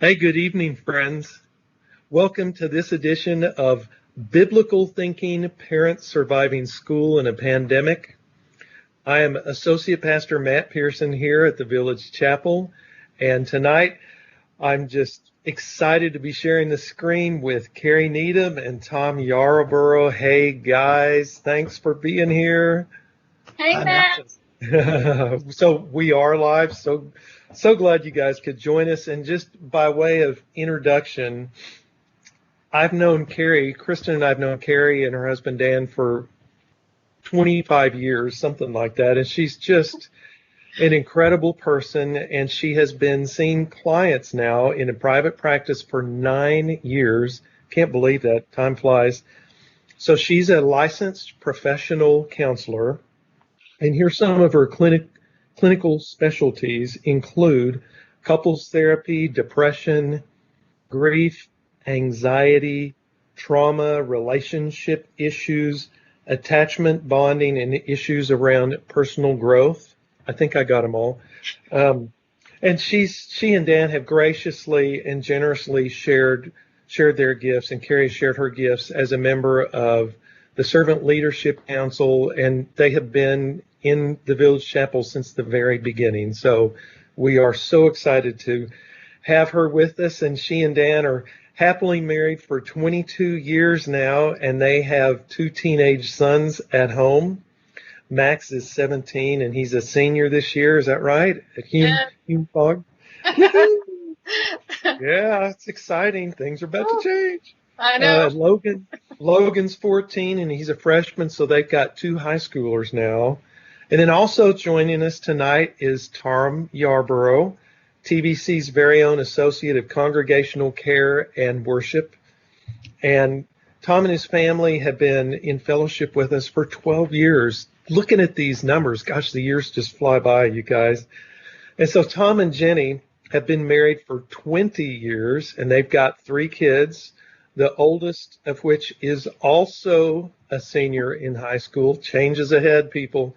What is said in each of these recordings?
Hey, good evening, friends. Welcome to this edition of Biblical Thinking Parents Surviving School in a Pandemic. I am Associate Pastor Matt Pearson here at the Village Chapel, and tonight I'm just excited to be sharing the screen with Carrie Needham and Tom Yarborough. Hey, guys, thanks for being here. Hey, Matt. So we are live. So glad you guys could join us. And just by way of introduction, Kristen and I've known Carrie and her husband Dan for 25 years, something like that. And she's just an incredible person. And she has been seeing clients now in a private practice for 9 years. Can't believe that. Time flies. So she's a licensed professional counselor. And here some of her clinical specialties include couples therapy, depression, grief, anxiety, trauma, relationship issues, attachment bonding, and issues around personal growth. I think I got them all. And she and Dan have graciously and generously shared their gifts, and Carrie shared her gifts as a member of the Servant Leadership Council, and they have been in the Village Chapel since the very beginning. So we are so excited to have her with us, and she and Dan are happily married for 22 years now, and they have two teenage sons at home. Max is 17, and he's a senior this year. Is that right? At Hume Fog? Yeah, it's exciting. Things are about to change. I know. Logan's 14, and he's a freshman, so they've got two high schoolers now. And then also joining us tonight is Tom Yarborough, TBC's very own Associate of Congregational Care and Worship. And Tom and his family have been in fellowship with us for 12 years. Looking at these numbers, gosh, the years just fly by, you guys. And so Tom and Jenny have been married for 20 years, and they've got three kids, the oldest of which is also a senior in high school. Changes ahead, people.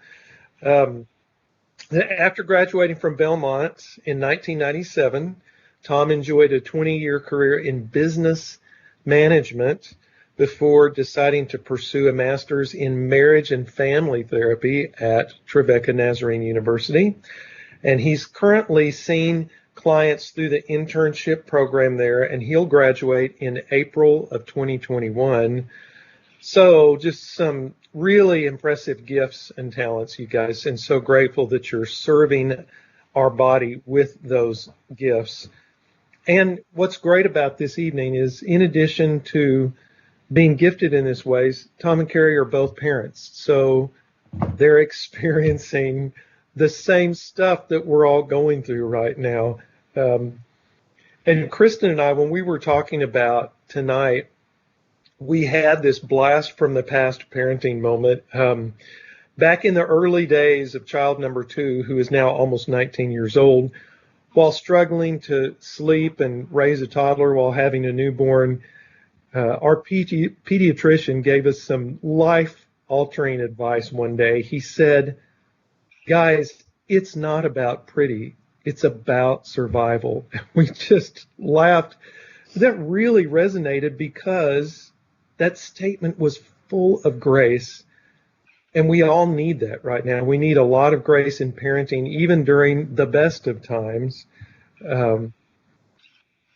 After graduating from Belmont in 1997, Tom enjoyed a 20-year career in business management before deciding to pursue a master's in marriage and family therapy at Trevecca Nazarene University. And he's currently seeing clients through the internship program there, and he'll graduate in April of 2021. So just some really impressive gifts and talents, you guys, and so grateful that you're serving our body with those gifts. And what's great about this evening is, in addition to being gifted in this ways, Tom and Carrie are both parents. So they're experiencing the same stuff that we're all going through right now. And Kristen and I, when we were talking about tonight, we had this blast from the past parenting moment. Back in the early days of child number 2, who is now almost 19 years old, while struggling to sleep and raise a toddler while having a newborn, our pediatrician gave us some life-altering advice one day. He said, guys, it's not about pretty. It's about survival. We just laughed. That really resonated because that statement was full of grace, and we all need that right now. We need a lot of grace in parenting, even during the best of times. And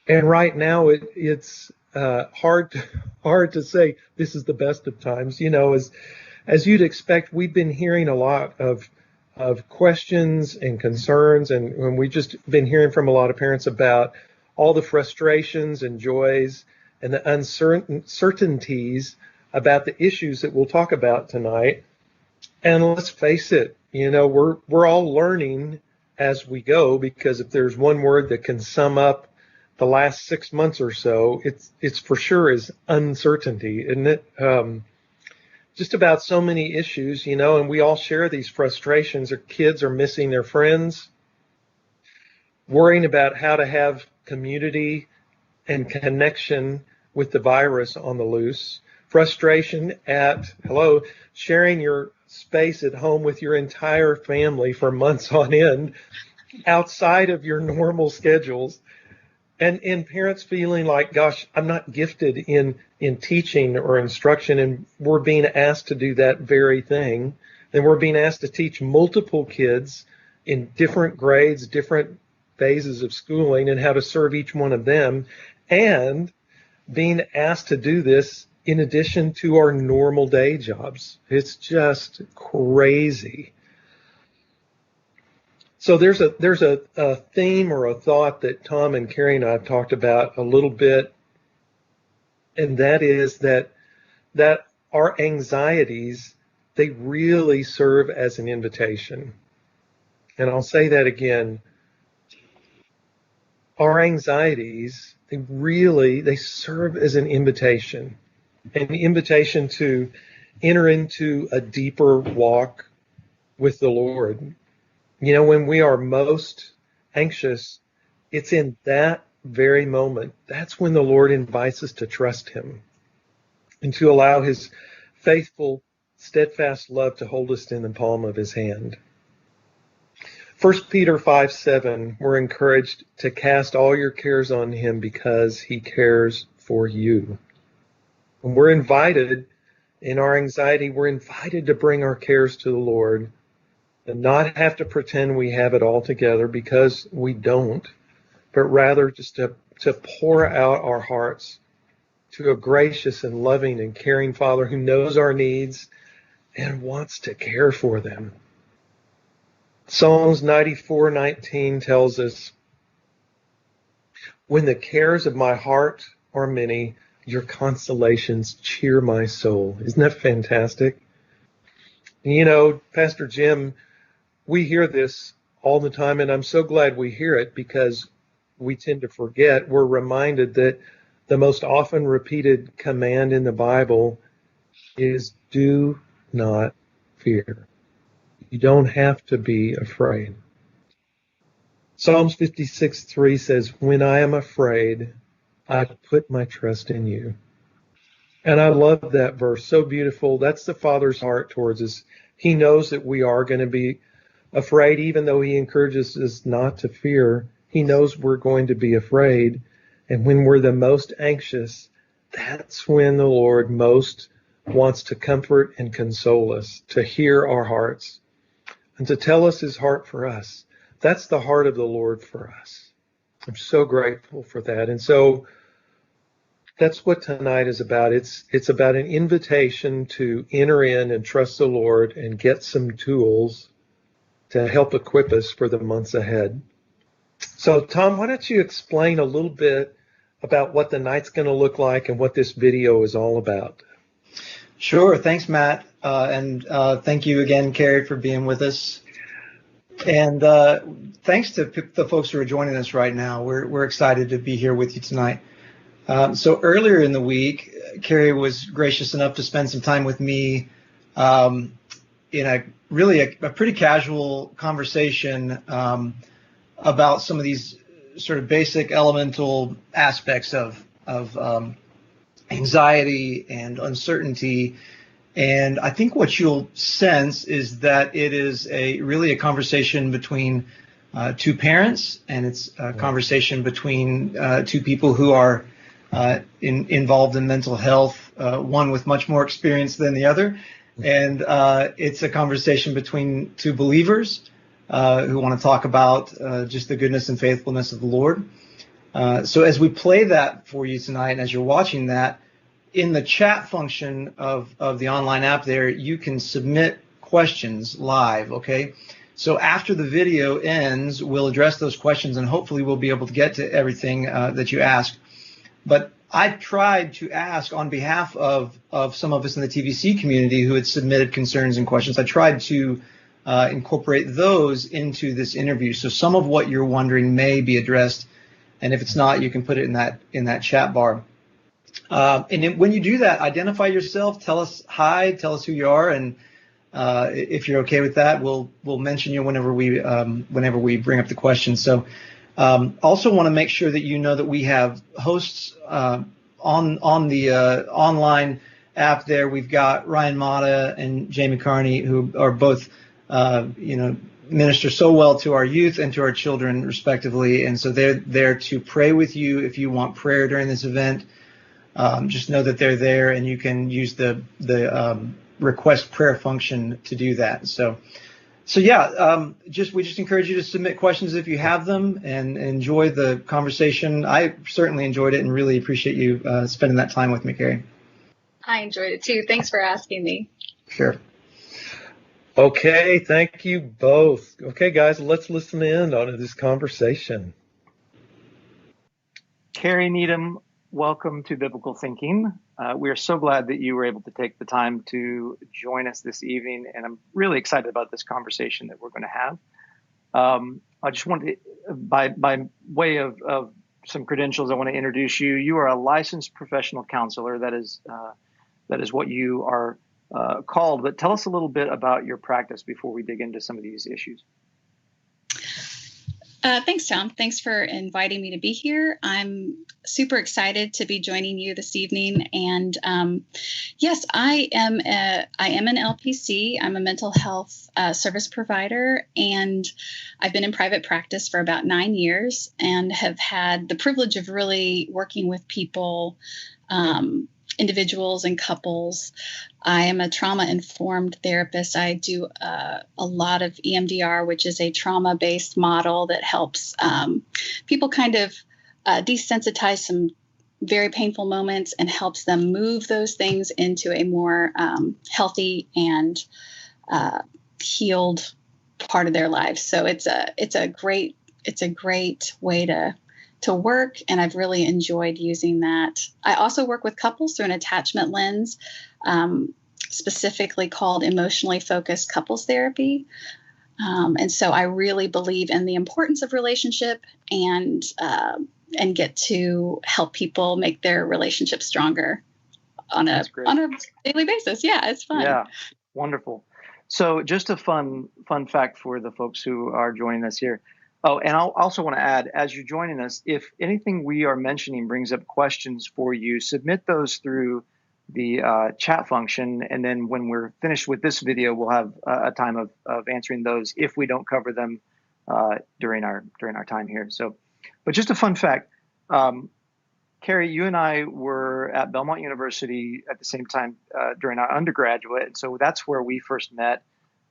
right now, it's hard to say this is the best of times. You know, as you'd expect, we've been hearing a lot of questions and concerns, and we've just been hearing from a lot of parents about all the frustrations and joys and the uncertainties about the issues that we'll talk about tonight. And let's face it, you know, we're all learning as we go, because if there's one word that can sum up the last 6 months or so, it's for sure is uncertainty, isn't it? Just about so many issues, you know, and we all share these frustrations. Our kids are missing their friends, worrying about how to have community and connection with the virus on the loose, frustration at, sharing your space at home with your entire family for months on end outside of your normal schedules, And parents feeling like, gosh, I'm not gifted in teaching or instruction, and we're being asked to do that very thing. And we're being asked to teach multiple kids in different grades, different phases of schooling, and how to serve each one of them, and being asked to do this in addition to our normal day jobs. It's just crazy. So there's a theme or a thought that Tom and Carrie and I have talked about a little bit, and that is that our anxieties, they really serve as an invitation. And I'll say that again. Our anxieties, they serve as an invitation to enter into a deeper walk with the Lord. You know, when we are most anxious, it's in that very moment. That's when the Lord invites us to trust him and to allow his faithful, steadfast love to hold us in the palm of his hand. 1 Peter 5:7, we're encouraged to cast all your cares on him because he cares for you. And we're invited, in our anxiety, we're invited to bring our cares to the Lord and not have to pretend we have it all together, because we don't, but rather just to pour out our hearts to a gracious and loving and caring Father who knows our needs and wants to care for them. Psalms 94:19 tells us, when the cares of my heart are many, your consolations cheer my soul. Isn't that fantastic? You know, Pastor Jim, we hear this all the time, and I'm so glad we hear it, because we tend to forget. We're reminded that the most often repeated command in the Bible is do not fear. You don't have to be afraid. Psalms 56:3 says, when I am afraid, I put my trust in you. And I love that verse. So beautiful. That's the Father's heart towards us. He knows that we are going to be afraid, even though he encourages us not to fear. He knows we're going to be afraid. And when we're the most anxious, that's when the Lord most wants to comfort and console us, to hear our hearts, and to tell us his heart for us. That's the heart of the Lord for us. I'm so grateful for that. And so that's what tonight is about. It's about an invitation to enter in and trust the Lord and get some tools to help equip us for the months ahead. So, Tom, why don't you explain a little bit about what the night's going to look like and what this video is all about? Sure. Thanks, Matt. And thank you again, Carrie, for being with us. And thanks to the folks who are joining us right now. We're excited to be here with you tonight. So earlier in the week, Carrie was gracious enough to spend some time with me in a pretty casual conversation about some of these sort of basic elemental aspects of anxiety and uncertainty. And I think what you'll sense is that it is really a conversation between two parents, and it's a conversation between two people who are involved in mental health, one with much more experience than the other. And it's a conversation between two believers who want to talk about just the goodness and faithfulness of the Lord. So as we play that for you tonight, and as you're watching that, in the chat function of the online app there, you can submit questions live, okay? So after the video ends, we'll address those questions, and hopefully we'll be able to get to everything that you asked. But I tried to ask on behalf of some of us in the TVC community who had submitted concerns and questions. I tried to incorporate those into this interview. So some of what you're wondering may be addressed, and if it's not, you can put it in that chat bar. And then when you do that, identify yourself, tell us hi, tell us who you are, and if you're okay with that, we'll mention you whenever we bring up the question. So also want to make sure that you know that we have hosts on the online app there. We've got Ryan Mata and Jamie Carney, who are both minister so well to our youth and to our children, respectively. And so they're there to pray with you if you want prayer during this event. Just know that they're there, and you can use the request prayer function to do that. So yeah, we just encourage you to submit questions if you have them, and enjoy the conversation. I certainly enjoyed it and really appreciate you spending that time with me, Carrie. I enjoyed it too. Thanks for asking me. Sure. Okay, thank you both. Okay, guys, let's listen in on this conversation. Carrie Needham, welcome to Biblical Thinking. We are so glad that you were able to take the time to join us this evening, and I'm really excited about this conversation that we're going to have. I just wanted to, by way of some credentials, I want to introduce you. You are a licensed professional counselor. That is what you are called. But tell us a little bit about your practice before we dig into some of these issues. Thanks, Tom. Thanks for inviting me to be here. I'm super excited to be joining you this evening. And yes, I am an LPC. I'm a mental health service provider, and I've been in private practice for about 9 years and have had the privilege of really working with people, individuals and couples. I am a trauma-informed therapist. I do a lot of EMDR, which is a trauma-based model that helps people kind of desensitize some very painful moments and helps them move those things into a more healthy and healed part of their lives. So it's a great way to work, and I've really enjoyed using that. I also work with couples through an attachment lens, specifically called emotionally focused couples therapy. And so I really believe in the importance of relationship and get to help people make their relationship stronger on a daily basis. Yeah, it's fun. Yeah, wonderful. So just a fun fact for the folks who are joining us here. Oh, and I'll also want to add, as you're joining us, if anything we are mentioning brings up questions for you, submit those through the chat function. And then when we're finished with this video, we'll have a time of answering those if we don't cover them during our time here. So, but just a fun fact, Carrie, you and I were at Belmont University at the same time during our undergraduate. So that's where we first met.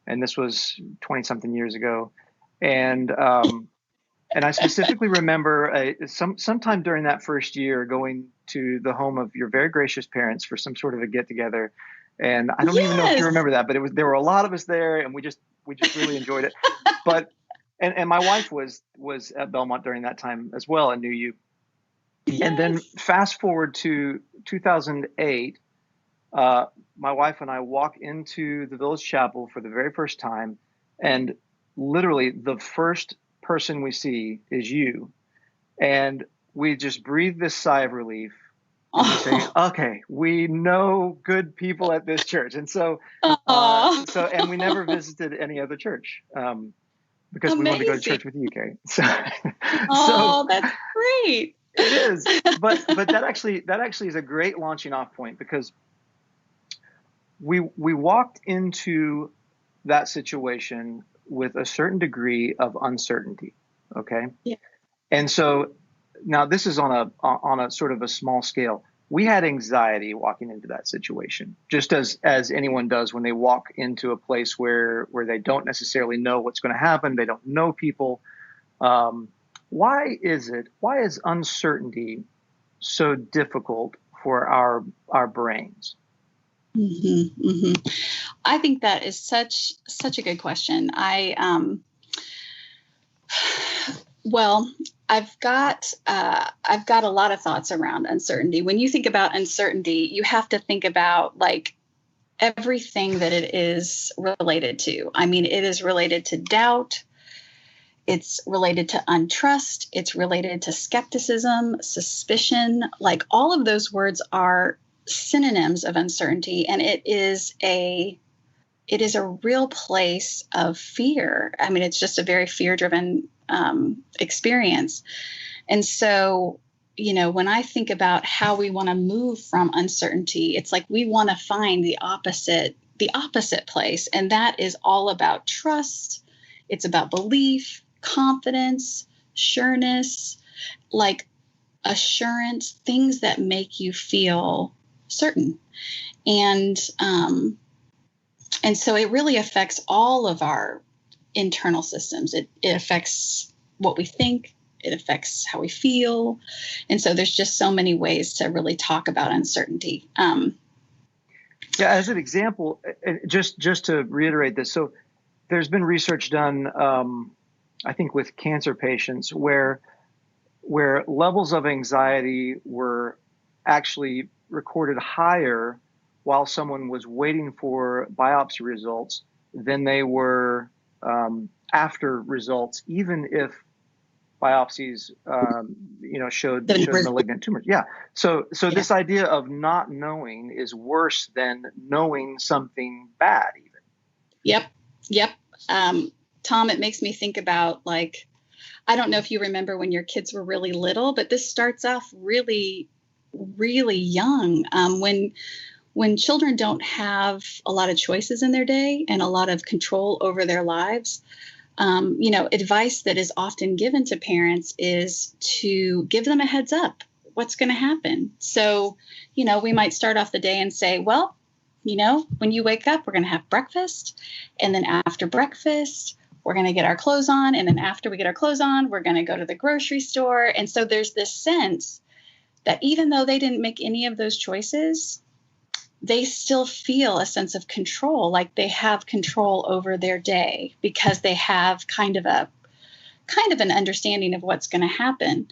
And this was 20-something years ago. And I specifically remember sometime during that first year going to the home of your very gracious parents for some sort of a get together. And I don't even know if you remember that, but there were a lot of us there, and we just really enjoyed it. But and my wife was at Belmont during that time as well and knew you. Yes. And then fast forward to 2008, my wife and I walk into the Village Chapel for the very first time, and literally the first person we see is you, and we just breathe this sigh of relief. And we say, okay, we know good people at this church. And so and we never visited any other church because we wanted to go to church with you, Carrie. So that's great. It is, but that actually is a great launching off point, because we walked into that situation with a certain degree of uncertainty. Okay. Yeah. And so now this is on a sort of a small scale. We had anxiety walking into that situation, just as anyone does when they walk into a place where they don't necessarily know what's going to happen. They don't know people. Why is uncertainty so difficult for our brains? Mm-hmm, mm-hmm. I think that is such a good question. I've got a lot of thoughts around uncertainty. When you think about uncertainty, you have to think about like everything that it is related to. I mean, it is related to doubt. It's related to untrust. It's related to skepticism, suspicion. Like all of those words are synonyms of uncertainty, and it is a real place of fear. I mean, it's just a very fear-driven experience. And so, when I think about how we want to move from uncertainty, it's like we want to find the opposite place. And that is all about trust. It's about belief, confidence, sureness, like assurance, things that make you feel certain. And so it really affects all of our internal systems. It affects what we think. It affects how we feel. And so there's just so many ways to really talk about uncertainty. Yeah, as an example, just to reiterate this, so there's been research done, I think, with cancer patients where levels of anxiety were actually recorded higher while someone was waiting for biopsy results than they were after results, even if biopsies, showed malignant tumors. Yeah. So this idea of not knowing is worse than knowing something bad, even. Yep. Tom, it makes me think about, like, I don't know if you remember when your kids were really little, but this starts off really, really young. When children don't have a lot of choices in their day and a lot of control over their lives, advice that is often given to parents is to give them a heads up. What's going to happen? So, we might start off the day and say, well, when you wake up, we're going to have breakfast. And then after breakfast, we're going to get our clothes on. And then after we get our clothes on, we're going to go to the grocery store. And so there's this sense that even though they didn't make any of those choices, they still feel a sense of control, like they have control over their day because they have kind of an understanding of what's going to happen.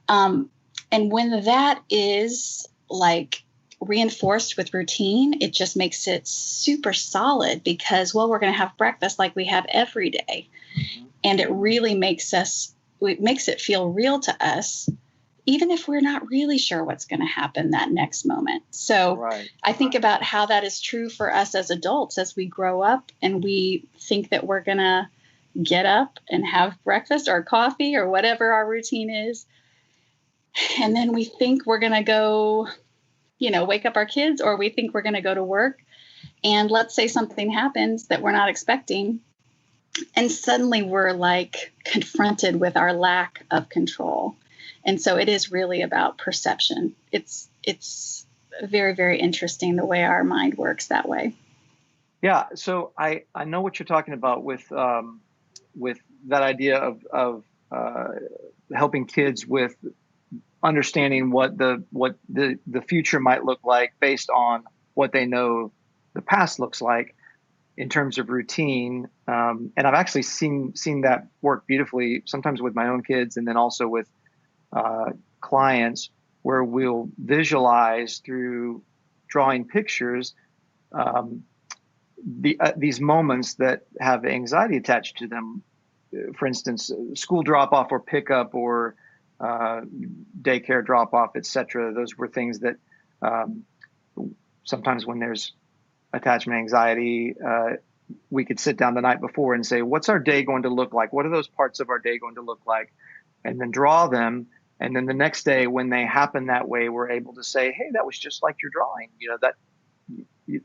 And when that is like reinforced with routine, it just makes it super solid because, well, we're going to have breakfast like we have every day. And it really makes it feel real to us, even if we're not really sure what's going to happen that next moment. So right. I think about how that is true for us as adults as we grow up and we think that we're going to get up and have breakfast or coffee or whatever our routine is. And then we think we're going to go, wake up our kids, or we think we're going to go to work. And let's say something happens that we're not expecting. And suddenly we're like confronted with our lack of control. And so it is really about perception. It's very, very interesting the way our mind works that way. Yeah. So I know what you're talking about with that idea of helping kids with understanding what the future might look like based on what they know the past looks like in terms of routine. And I've actually seen that work beautifully, sometimes with my own kids and then also with clients, where we'll visualize through drawing pictures these moments that have anxiety attached to them. For instance, school drop-off or pickup or daycare drop-off, etc. Those were things that sometimes when there's attachment anxiety, we could sit down the night before and say, what's our day going to look like? What are those parts of our day going to look like? And then draw them. And then the next day when they happen that way, we're able to say, hey, that was just like your drawing.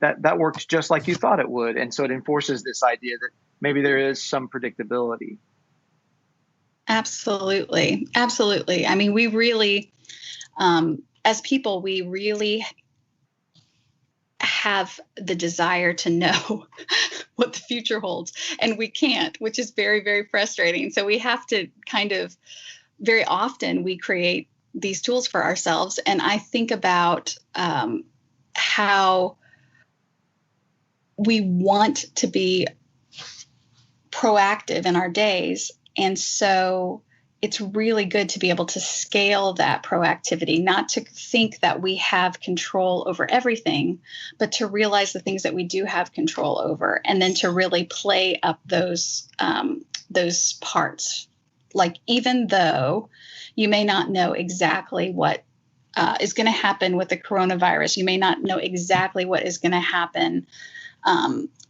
That worked just like you thought it would. And so it enforces this idea that maybe there is some predictability. Absolutely. Absolutely. I mean, we really, as people, we really have the desire to know what the future holds, and we can't, which is very, very frustrating. So we have to very often we create these tools for ourselves. And I think about how we want to be proactive in our days. And so it's really good to be able to scale that proactivity, not to think that we have control over everything, but to realize the things that we do have control over, and then to really play up those parts. Like, even though you may not know exactly what is going to happen with the coronavirus, you may not know exactly what is going to happen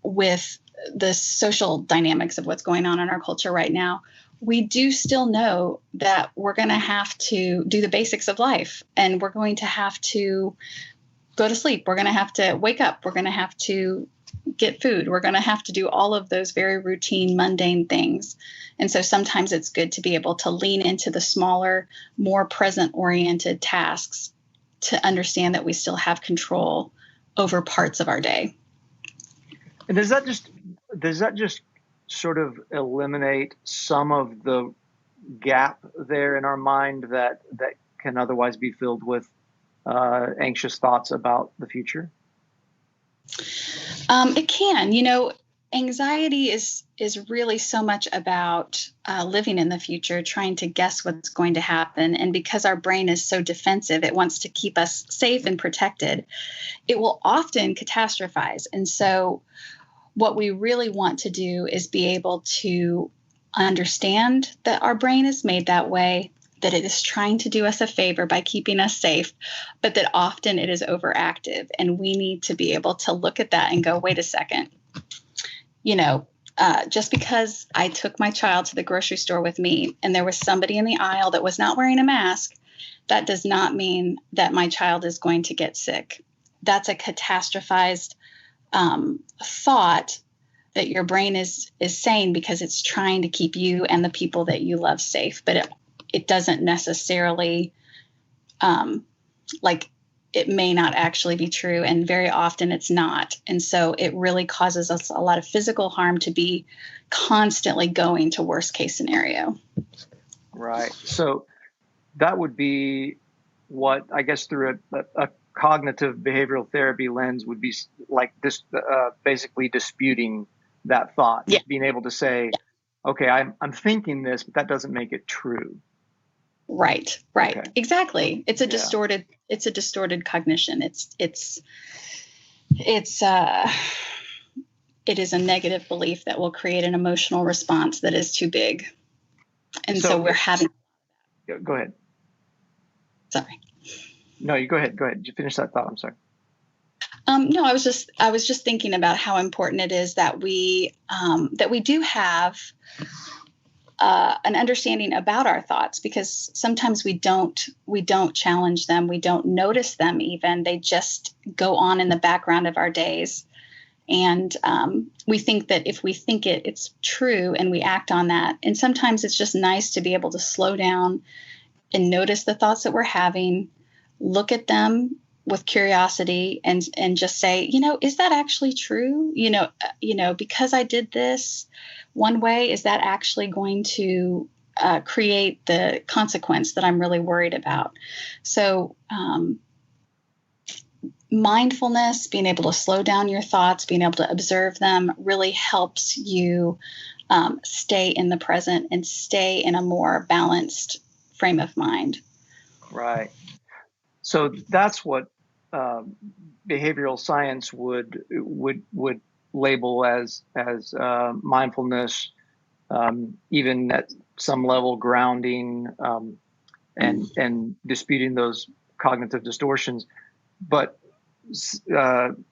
with the social dynamics of what's going on in our culture right now, we do still know that we're going to have to do the basics of life, and we're going to have to go to sleep. We're going to have to wake up. We're going to have to get food. We're going to have to do all of those very routine, mundane things. And so sometimes it's good to be able to lean into the smaller, more present-oriented tasks to understand that we still have control over parts of our day. And does that just sort of eliminate some of the gap there in our mind that can otherwise be filled with anxious thoughts about the future? It can. Anxiety is really so much about living in the future, trying to guess what's going to happen. And because our brain is so defensive, it wants to keep us safe and protected. It will often catastrophize. And so what we really want to do is be able to understand that our brain is made that way, that it is trying to do us a favor by keeping us safe, but that often it is overactive. And we need to be able to look at that and go, wait a second. Just because I took my child to the grocery store with me and there was somebody in the aisle that was not wearing a mask, that does not mean that my child is going to get sick. That's a catastrophized thought that your brain is saying because it's trying to keep you and the people that you love safe. But it doesn't necessarily, it may not actually be true, and very often it's not. And so it really causes us a lot of physical harm to be constantly going to worst case scenario. Right. So that would be what, I guess, through a cognitive behavioral therapy lens would be like this, basically disputing that thought, Yeah. being able to say, okay, I'm thinking this, but that doesn't make it true. Right. Okay. Exactly. It's a distorted cognition. It is a negative belief that will create an emotional response that is too big. And so we're having. Go ahead. Sorry. No, you go ahead. Go ahead. Did you finish that thought? I'm sorry. No, I was just thinking about how important it is that we do have an understanding about our thoughts, because sometimes we don't challenge them. We don't notice them even. They just go on in the background of our days. And we think that if we think it's true and we act on that. And sometimes it's just nice to be able to slow down and notice the thoughts that we're having, look at them with curiosity and just say, is that actually true? Because I did this one way, is that actually going to create the consequence that I'm really worried about? So mindfulness, being able to slow down your thoughts, being able to observe them really helps you stay in the present and stay in a more balanced frame of mind. Right. So that's what behavioral science would label as mindfulness, even at some level grounding and disputing those cognitive distortions. But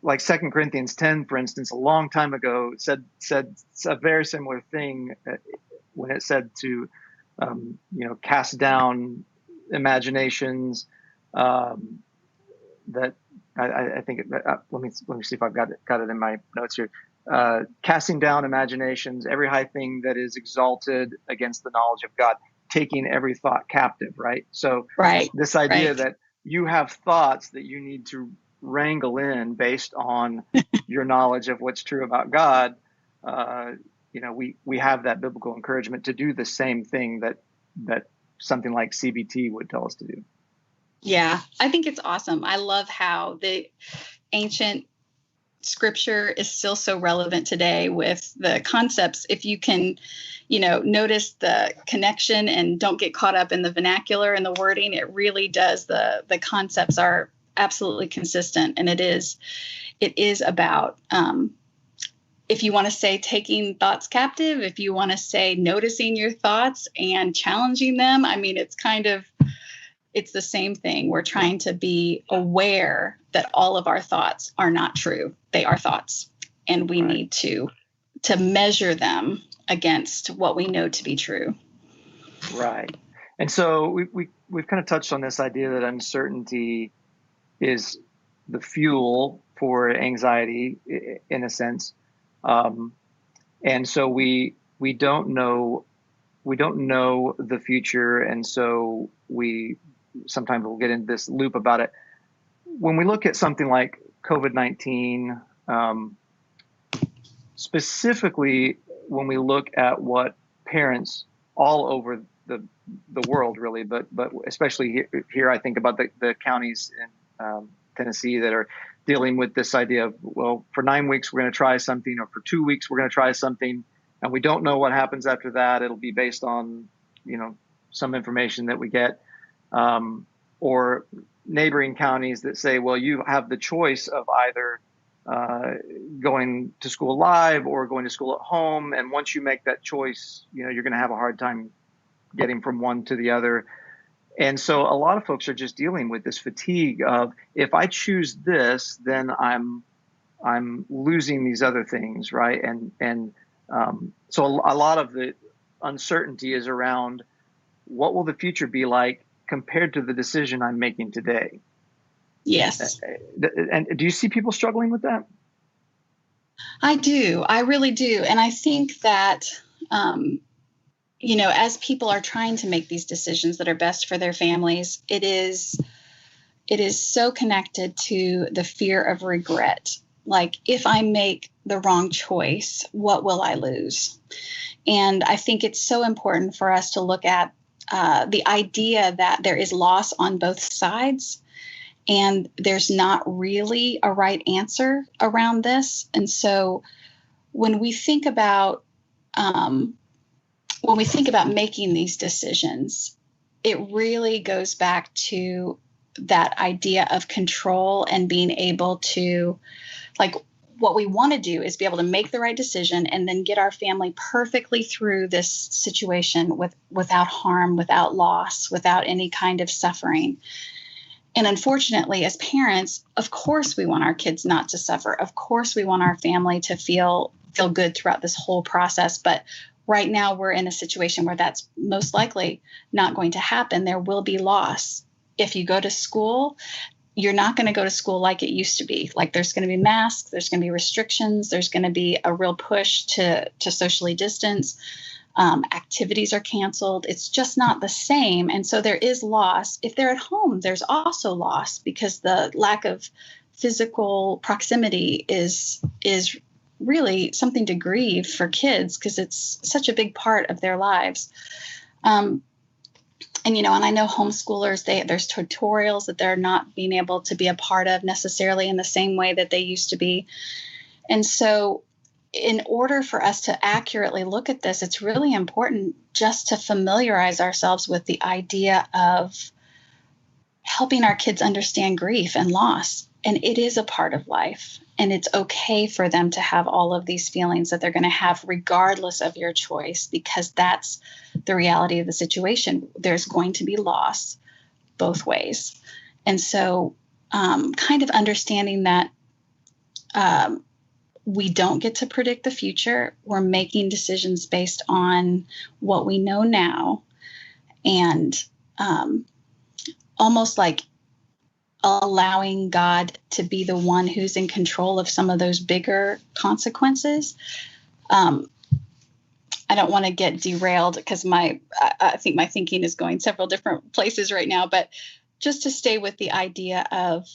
like 2 Corinthians 10, for instance, a long time ago said a very similar thing when it said to cast down imaginations. That I think let me see if I've got it in my notes here. Casting down imaginations, every high thing that is exalted against the knowledge of God, taking every thought captive. Right. So this idea that you have thoughts that you need to wrangle in based on your knowledge of what's true about God. We have that biblical encouragement to do the same thing that something like CBT would tell us to do. Yeah, I think it's awesome. I love how the ancient scripture is still so relevant today with the concepts. If you can, notice the connection and don't get caught up in the vernacular and the wording, it really does. The concepts are absolutely consistent. And it is about, if you want to say taking thoughts captive, if you want to say noticing your thoughts and challenging them, I mean, it's the same thing. We're trying to be aware that all of our thoughts are not true. They are thoughts, and we need to measure them against what we know to be true. Right. And so we've kind of touched on this idea that uncertainty is the fuel for anxiety in a sense. And so we don't know the future, and so we sometimes we'll get into this loop about it. When we look at something like COVID-19, specifically when we look at what parents all over the world really, but especially here I think about the counties in Tennessee that are dealing with this idea of, well, for 9 weeks we're going to try something, or for 2 weeks we're going to try something, and we don't know what happens after that. It'll be based on, some information that we get, or neighboring counties that say, well, you have the choice of either going to school live or going to school at home, and once you make that choice, you're going to have a hard time getting from one to the other. And so a lot of folks are just dealing with this fatigue of, if I choose this, then I'm losing these other things, right? And so a lot of the uncertainty is around, what will the future be like compared to the decision I'm making today? Yes. And do you see people struggling with that? I do. I really do. And I think that, as people are trying to make these decisions that are best for their families, it is so connected to the fear of regret. Like, if I make the wrong choice, what will I lose? And I think it's so important for us to look at the idea that there is loss on both sides, and there's not really a right answer around this. And so when we think about making these decisions, it really goes back to that idea of control and being able to, like, what we want to do is be able to make the right decision and then get our family perfectly through this situation without harm, without loss, without any kind of suffering. And unfortunately, as parents, of course, we want our kids not to suffer. Of course, we want our family to feel good throughout this whole process. But right now, we're in a situation where that's most likely not going to happen. There will be loss. If you go to school, you're not going to go to school like it used to be. Like, there's going to be masks, there's going to be restrictions, there's going to be a real push to socially distance. Activities are canceled. It's just not the same. And so there is loss. If they're at home, there's also loss, because the lack of physical proximity is really something to grieve for kids, because it's such a big part of their lives. And I know homeschoolers, there's tutorials that they're not being able to be a part of necessarily in the same way that they used to be. And so in order for us to accurately look at this, it's really important just to familiarize ourselves with the idea of helping our kids understand grief and loss. And it is a part of life. And it's okay for them to have all of these feelings that they're going to have regardless of your choice, because that's the reality of the situation. There's going to be loss both ways. And so kind of understanding that we don't get to predict the future. We're making decisions based on what we know now, and almost like allowing God to be the one who's in control of some of those bigger consequences. I don't want to get derailed, because I think my thinking is going several different places right now, but just to stay with the idea of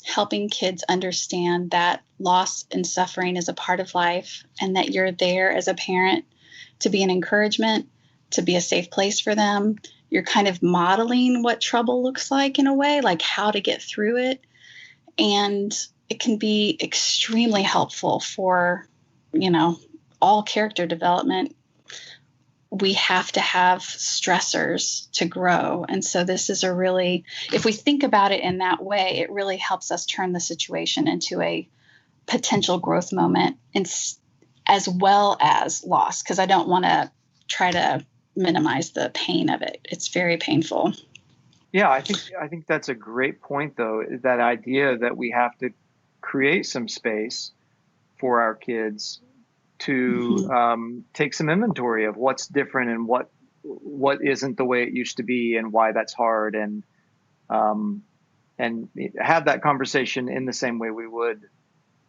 helping kids understand that loss and suffering is a part of life, and that you're there as a parent to be an encouragement, to be a safe place for them. You're kind of modeling what trouble looks like in a way, like how to get through it. And it can be extremely helpful for, all character development. We have to have stressors to grow. And so this is if we think about it in that way, it really helps us turn the situation into a potential growth moment, as well as loss, because I don't want to try to minimize the pain of it. It's very painful. Yeah, I think that's a great point, though, that idea that we have to create some space for our kids to take some inventory of what's different and what isn't the way it used to be, and why that's hard. And and have that conversation in the same way we would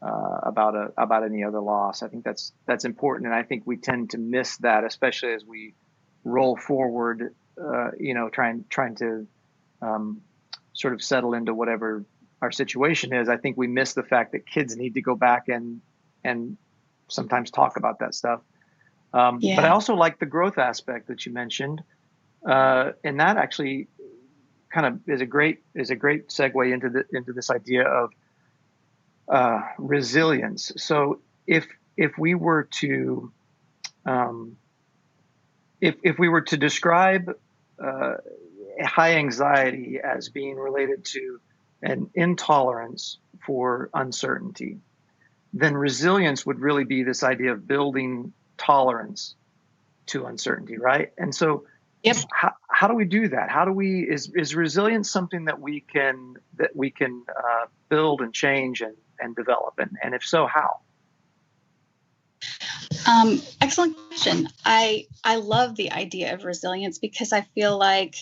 about any other loss. I think that's important, and I think we tend to miss that, especially as we roll forward. Trying to sort of settle into whatever our situation is. I think we miss the fact that kids need to go back and sometimes talk about that stuff. But I also like the growth aspect that you mentioned, and that actually kind of is a great segue into this idea of resilience. So if we were to if we were to describe high anxiety as being related to an intolerance for uncertainty, then resilience would really be this idea of building tolerance to uncertainty, right? And so, Yep. How do we do that? How do we is resilience something that we can build and change and develop, and if so, how? Excellent question. I love the idea of resilience because I feel like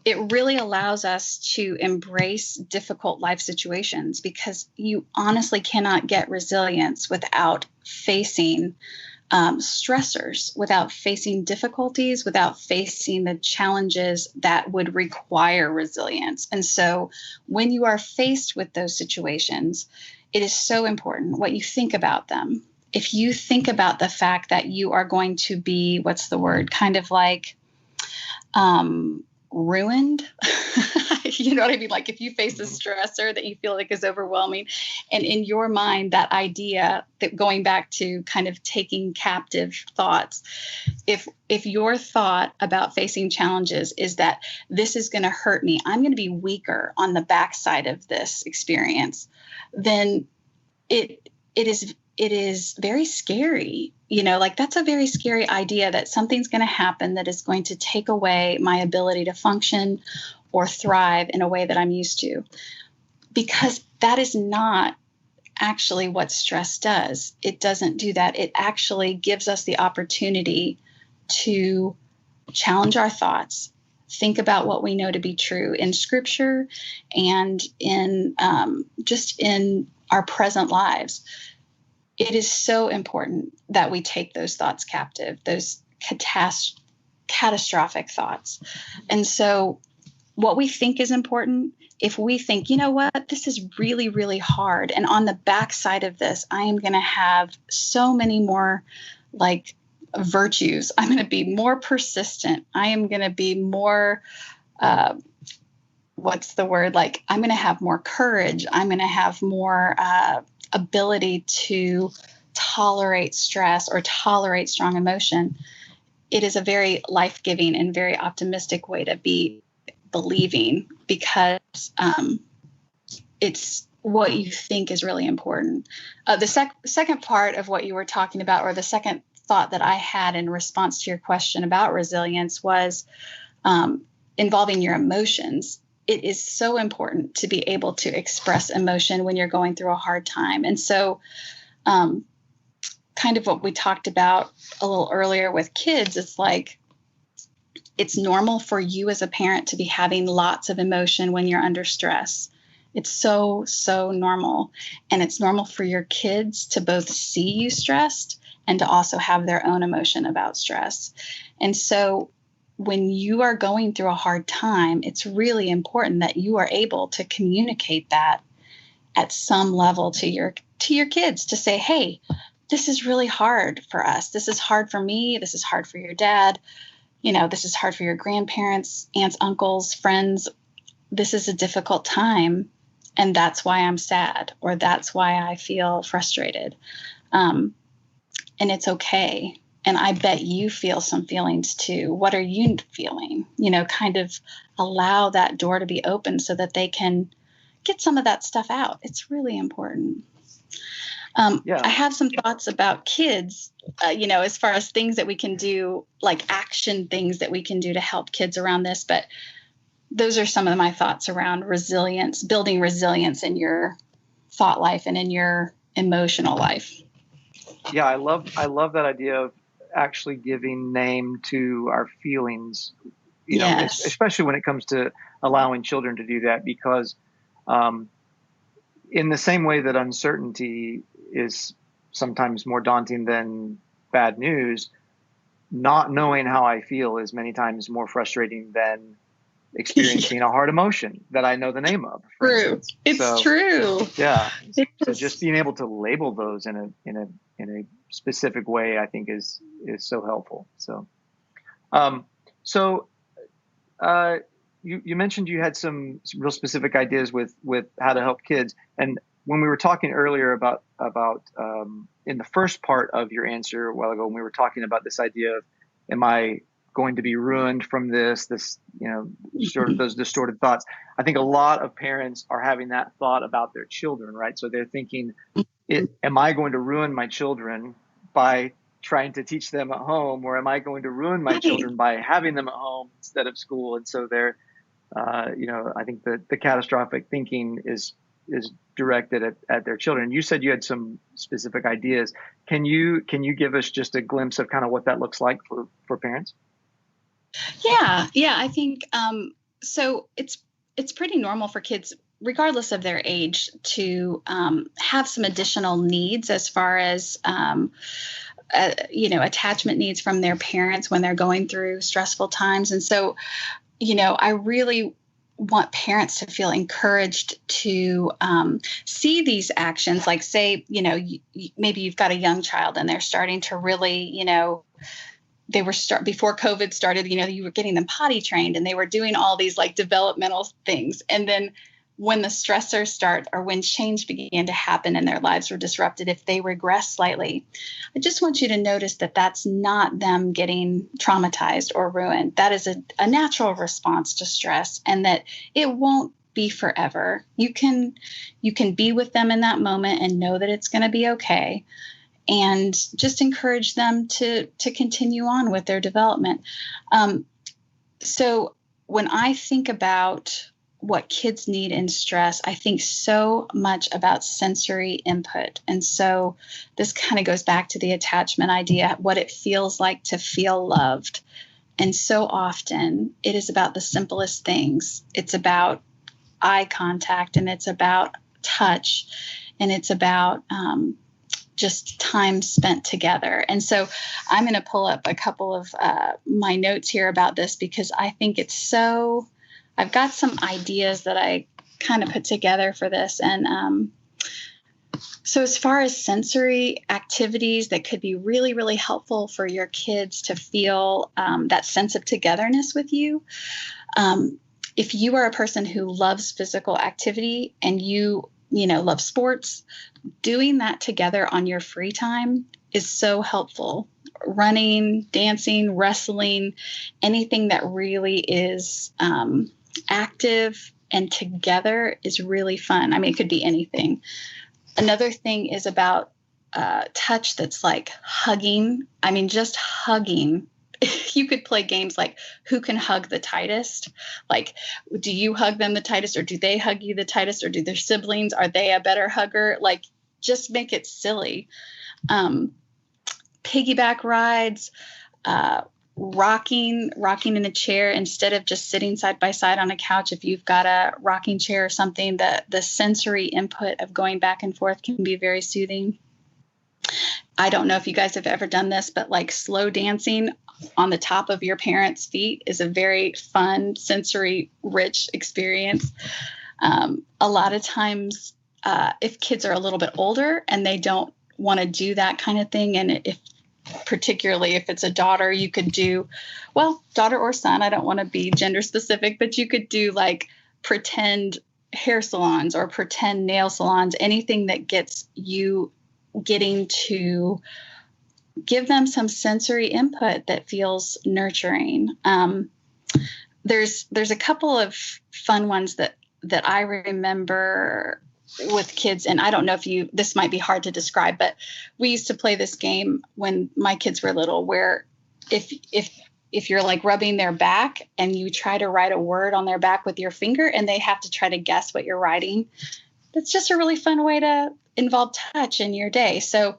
it really allows us to embrace difficult life situations, because you honestly cannot get resilience without facing stressors, without facing difficulties, without facing the challenges that would require resilience. And so when you are faced with those situations, it is so important what you think about them. If you think about the fact that you are going to be, what's the word, kind of like ruined, you know what I mean? Like if you face a stressor that you feel like is overwhelming, and in your mind, that idea that going back to kind of taking captive thoughts, if your thought about facing challenges is that this is going to hurt me, I'm going to be weaker on the backside of this experience, then it is very scary. Like that's a very scary idea that something's going to happen that is going to take away my ability to function or thrive in a way that I'm used to, because that is not actually what stress does. It doesn't do that. It actually gives us the opportunity to challenge our thoughts, think about what we know to be true in scripture and in just in our present lives. It is so important that we take those thoughts captive, those catastrophic thoughts. And so what we think is important, if we think, you know what, this is really, really hard, and on the backside of this, I am going to have so many more like virtues. I'm going to be more persistent. I am going to be more, what's the word? Like I'm going to have more courage. I'm going to have more ability to tolerate stress or tolerate strong emotion. It is a very life-giving and very optimistic way to be believing, because it's what you think is really important. The second part of what you were talking about, or the second thought that I had in response to your question about resilience, was involving your emotions. It is so important to be able to express emotion when you're going through a hard time. And so kind of what we talked about a little earlier with kids, it's like it's normal for you as a parent to be having lots of emotion when you're under stress. It's so, so normal. And it's normal for your kids to both see you stressed and to also have their own emotion about stress. And so when you are going through a hard time, it's really important that you are able to communicate that at some level to your kids, to say, hey, this is really hard for us. This is hard for me. This is hard for your dad. This is hard for your grandparents, aunts, uncles, friends. This is a difficult time, and that's why I'm sad, or that's why I feel frustrated. And it's okay. And I bet you feel some feelings too. What are you feeling? Kind of allow that door to be open so that they can get some of that stuff out. It's really important. I have some thoughts about kids, as far as things that we can do, like action things that we can do to help kids around this. But those are some of my thoughts around resilience, building resilience in your thought life and in your emotional life. Yeah, I love that idea of actually giving name to our feelings Yes. especially when it comes to allowing children to do that, because in the same way that uncertainty is sometimes more daunting than bad news, not knowing how I feel is many times more frustrating than experiencing a hard emotion that I know the name of, for True. instance. It's true. Yeah. So It's, just being able to label those in a specific way, I think is so helpful. So, so you mentioned you had some real specific ideas with how to help kids, and when we were talking earlier about in the first part of your answer a while ago, when we were talking about this idea of, am I going to be ruined from this, sort of those distorted thoughts. I think a lot of parents are having that thought about their children, right? So they're thinking, am I going to ruin my children by trying to teach them at home, or am I going to ruin my children by having them at home instead of school? And so they're, I think the catastrophic thinking is directed at their children. You said you had some specific ideas. Can you give us just a glimpse of kind of what that looks like for parents? Yeah. I think so. It's pretty normal for kids, regardless of their age, to have some additional needs as far as attachment needs from their parents when they're going through stressful times. And so, I really want parents to feel encouraged to see these actions. Like, say, maybe you've got a young child and they're starting to really, they were before COVID started, you were getting them potty trained and they were doing all these like developmental things. And then when the stressors start, or when change began to happen and their lives were disrupted, if they regress slightly, I just want you to notice that that's not them getting traumatized or ruined. That is a natural response to stress, and that it won't be forever. You can be with them in that moment and know that it's going to be okay, and just encourage them to continue on with their development. So when I think about what kids need in stress, I think so much about sensory input. And so this kind of goes back to the attachment idea, what it feels like to feel loved. And so often it is about the simplest things. It's about eye contact, and it's about touch, and it's about just time spent together. And so I'm going to pull up a couple of my notes here about this, because I think it's so, I've got some ideas that I kind of put together for this. And so as far as sensory activities that could be really, really helpful for your kids to feel that sense of togetherness with you, if you are a person who loves physical activity and you love sports, doing that together on your free time is so helpful. Running, dancing, wrestling, anything that really is active and together is really fun. I mean, it could be anything. Another thing is about touch that's like hugging. I mean, just hugging. You could play games like who can hug the tightest. Like, do you hug them the tightest, or do they hug you the tightest, or do their siblings, are they a better hugger? Like, just make it silly. Piggyback rides, rocking in a chair instead of just sitting side by side on a couch. If you've got a rocking chair or something, the sensory input of going back and forth can be very soothing. I don't know if you guys have ever done this, but like slow dancing on the top of your parents' feet is a very fun, sensory rich experience. A lot of times, if kids are a little bit older and they don't want to do that kind of thing, and particularly if it's a daughter, you could do, daughter or son, I don't want to be gender specific, but you could do like pretend hair salons or pretend nail salons, anything that gets you getting to give them some sensory input that feels nurturing. There's a couple of fun ones that I remember with kids, and I don't know if this might be hard to describe, but we used to play this game when my kids were little, where if you're like rubbing their back and you try to write a word on their back with your finger and they have to try to guess what you're writing, that's just a really fun way to involve touch in your day. So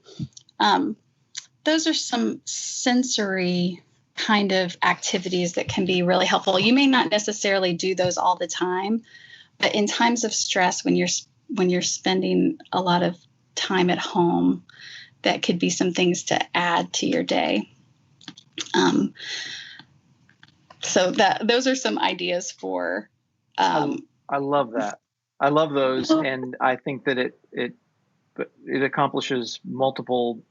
those are some sensory kind of activities that can be really helpful. You may not necessarily do those all the time, but in times of stress, when you're spending a lot of time at home, that could be some things to add to your day. So those are some ideas for. I love that. I love those, and I think that it accomplishes multiple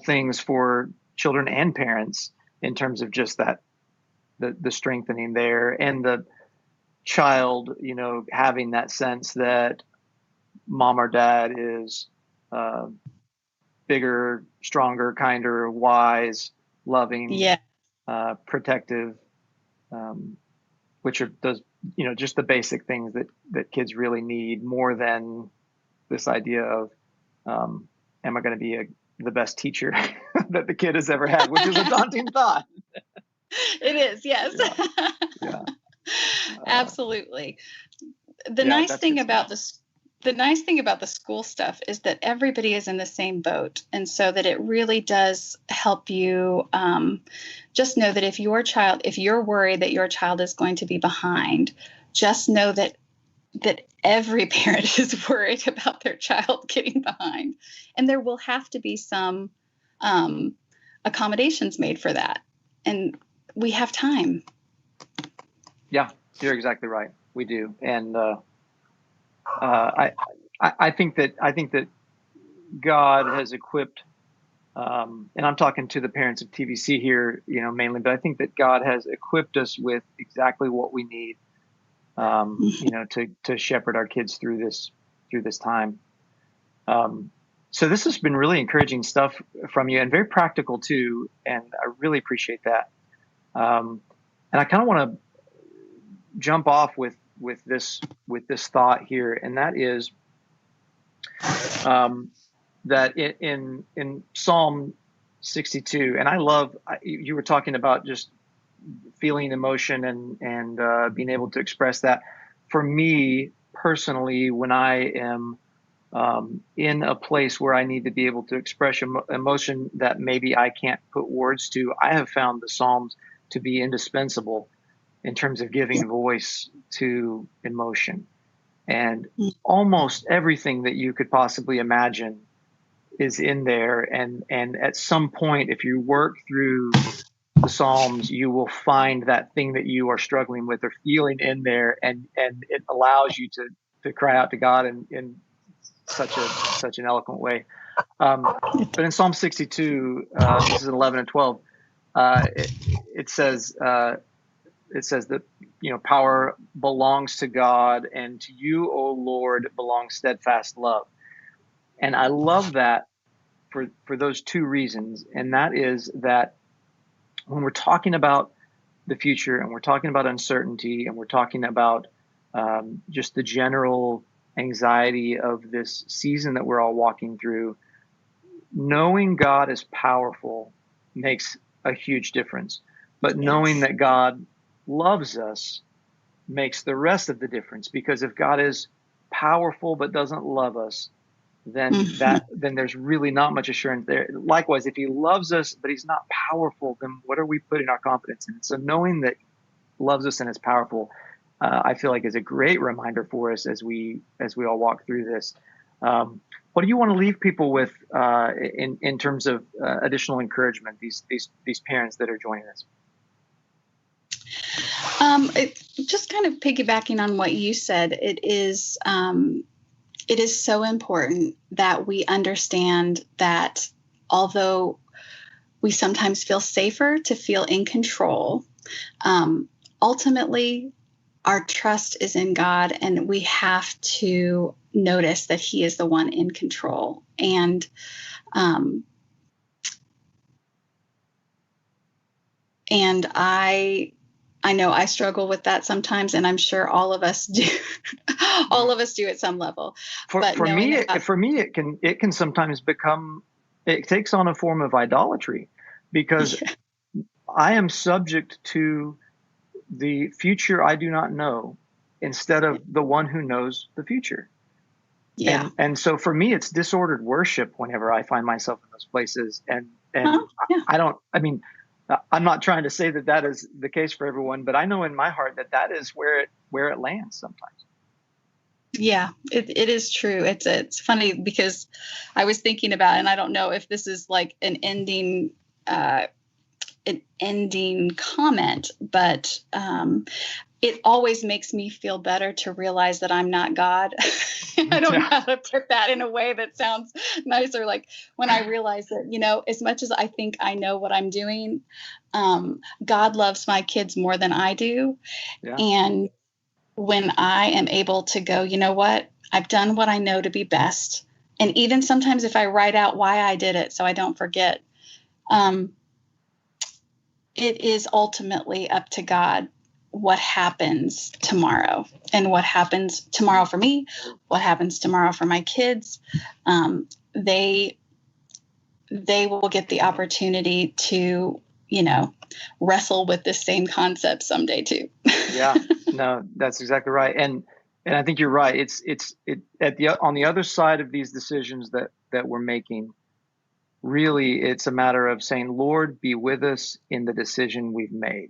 things for children and parents in terms of just that the strengthening there, and the child, having that sense that mom or dad is bigger, stronger, kinder, wise, loving, Yeah. Protective, which are those, just the basic things that kids really need, more than this idea of, am I going to be the best teacher that the kid has ever had, which is a daunting thought. It is, yes. Yeah. Absolutely. The nice thing about the school stuff is that everybody is in the same boat, and so that it really does help you just know that if you're worried that your child is going to be behind, just know that every parent is worried about their child getting behind, and there will have to be some accommodations made for that, and we have time. Yeah, you're exactly right. We do, and I think that God has equipped, and I'm talking to the parents of TVC here, mainly, but I think that God has equipped us with exactly what we need, to shepherd our kids through this time. So this has been really encouraging stuff from you, and very practical too, and I really appreciate that. And I kind of want to jump off with this thought here, and that is that in Psalm 62, and I love, you were talking about just feeling emotion and being able to express that. For me personally, when I am in a place where I need to be able to express emotion that maybe I can't put words to, I have found the Psalms to be indispensable in terms of giving voice to emotion. And almost everything that you could possibly imagine is in there. And at some point, if you work through the Psalms, you will find that thing that you are struggling with or feeling in there, and it allows you to cry out to God in such an eloquent way. But in Psalm 62, this is 11 and 12, it says that power belongs to God, and to you, O Lord, belongs steadfast love. And I love that for those two reasons, and that is that when we're talking about the future, and we're talking about uncertainty, and we're talking about just the general anxiety of this season that we're all walking through, knowing God is powerful makes a huge difference. But knowing that God loves us makes the rest of the difference, because if God is powerful but doesn't love us, then there's really not much assurance there. Likewise, if he loves us but he's not powerful, then what are we putting our confidence in? So knowing that he loves us and is powerful, I feel like is a great reminder for us as we all walk through this. What do you want to leave people with in terms of additional encouragement, these parents that are joining us? Just kind of piggybacking on what you said, it is so important that we understand that although we sometimes feel safer to feel in control, ultimately our trust is in God, and we have to notice that he is the one in control. And I know I struggle with that sometimes, and I'm sure all of us do. All of us do at some level. For me, it can sometimes it takes on a form of idolatry, because I am subject to the future I do not know instead of the one who knows the future. Yeah. And so for me, it's disordered worship whenever I find myself in those places. And I'm not trying to say that that is the case for everyone, but I know in my heart that that is where it lands sometimes. Yeah, it is true. It's funny because I was thinking about, and I don't know if this is like an ending comment, but it always makes me feel better to realize that I'm not God. I don't know how to put that in a way that sounds nicer. Like when I realize that, as much as I think I know what I'm doing, God loves my kids more than I do. Yeah. And when I am able to go, you know what, I've done what I know to be best. And even sometimes if I write out why I did it so I don't forget, it is ultimately up to God what happens tomorrow, and what happens tomorrow for me, what happens tomorrow for my kids. They will get the opportunity to, wrestle with the same concept someday too. Yeah, no, that's exactly right. And I think you're right. It's on the other side of these decisions that we're making, really it's a matter of saying, Lord, be with us in the decision we've made.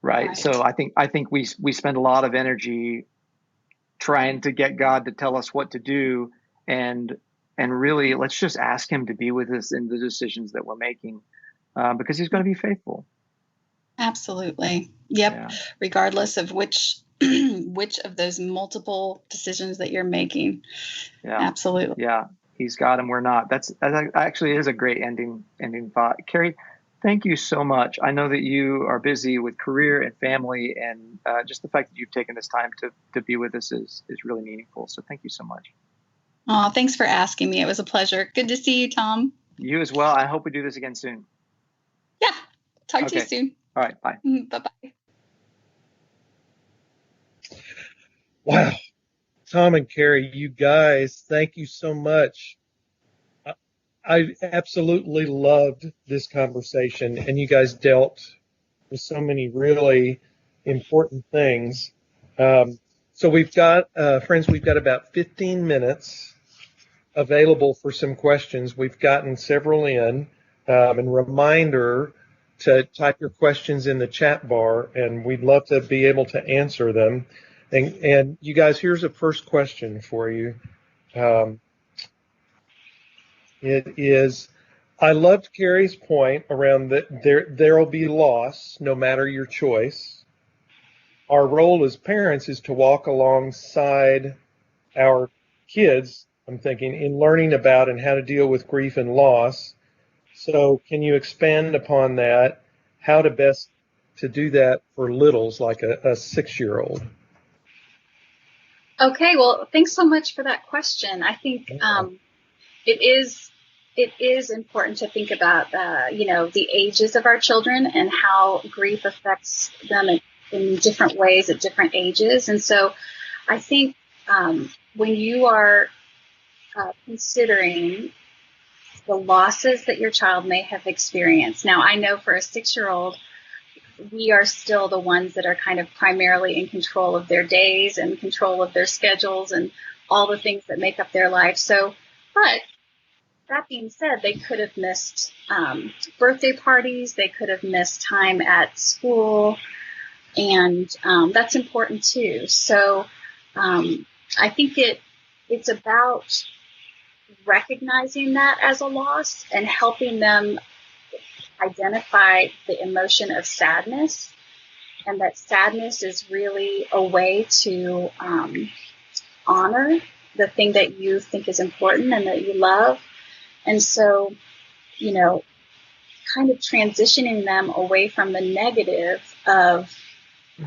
Right. So I think we spend a lot of energy trying to get God to tell us what to do, and really let's just ask him to be with us in the decisions that we're making, because he's going to be faithful. Absolutely. Yep. Yeah. Regardless of which of those multiple decisions that you're making. Yeah. Absolutely. Yeah. He's God and we're not. That actually is a great ending thought. Carrie, thank you so much. I know that you are busy with career and family, and just the fact that you've taken this time to be with us is really meaningful. So thank you so much. Oh, thanks for asking me. It was a pleasure. Good to see you, Tom. You as well. I hope we do this again soon. Yeah. Talk to you soon. All right. Bye. Bye-bye. Wow. Tom and Carrie, you guys, thank you so much. I absolutely loved this conversation, and you guys dealt with so many really important things. So we've got, friends, we've got about 15 minutes available for some questions. We've gotten several in, and reminder to type your questions in the chat bar, and we'd love to be able to answer them. And you guys, here's a first question for you. It is, I loved Carrie's point around that there'll be loss no matter your choice. Our role as parents is to walk alongside our kids, I'm thinking, in learning about and how to deal with grief and loss. So can you expand upon that, how to best to do that for littles like a 6-year-old? Okay, well, thanks so much for that question. I think it is important to think about the ages of our children and how grief affects them in different ways at different ages. And so I think when you are considering the losses that your child may have experienced. Now, I know for a 6-year-old, we are still the ones that are kind of primarily in control of their days and control of their schedules and all the things that make up their life. So, but that being said, they could have missed birthday parties. They could have missed time at school. And that's important too. So I think it's about recognizing that as a loss and helping them identify the emotion of sadness, and that sadness is really a way to honor the thing that you think is important and that you love. And so, kind of transitioning them away from the negative of,